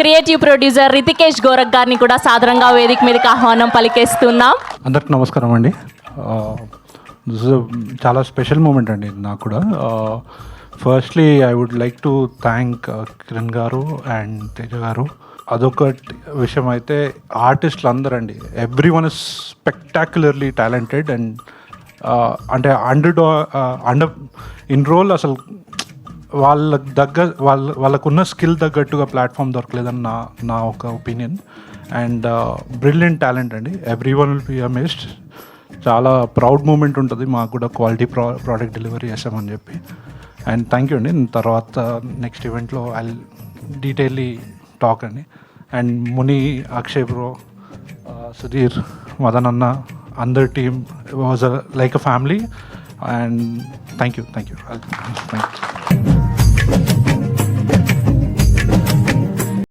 Creative producer రితికేష్ Gorak గారిని కూడా సాదరంగా వేదిక మీదకి ఆహ్వానం పలికేస్తున్నాం. అందరికి నమస్కారం అండి. చాలా స్పెషల్ మూమెంట్ అండి నాకు కూడా. Firstly I would like to thank Kiran గారు అండ్ తేజ గారు. అదొక విషయం అయితే ఆర్టిస్టులు అందరండి, everyone is spectacularly talented and అంటే అండర్ ఇన్ రోల్ అసలు వాళ్ళకు వాళ్ళకున్న స్కిల్ తగ్గట్టుగా ప్లాట్ఫామ్ దొరకలేదని నా ఒక ఒపీనియన్. అండ్ బ్రిలియంట్ టాలెంట్ అండి, everyone will be amazed. చాలా ప్రౌడ్ మూమెంట్ ఉంటుంది మాకు కూడా, క్వాలిటీ ప్రోడక్ట్ డెలివరీ చేసామని చెప్పి. అండ్ థ్యాంక్ యూ అండి. తర్వాత నెక్స్ట్ ఈవెంట్లో ఐ డీటెయిల్లీ టాక్ అండి. And Muni, Akshay bro, Sudheer, Madan అన్న, అందర్ team was like a family. And thank you.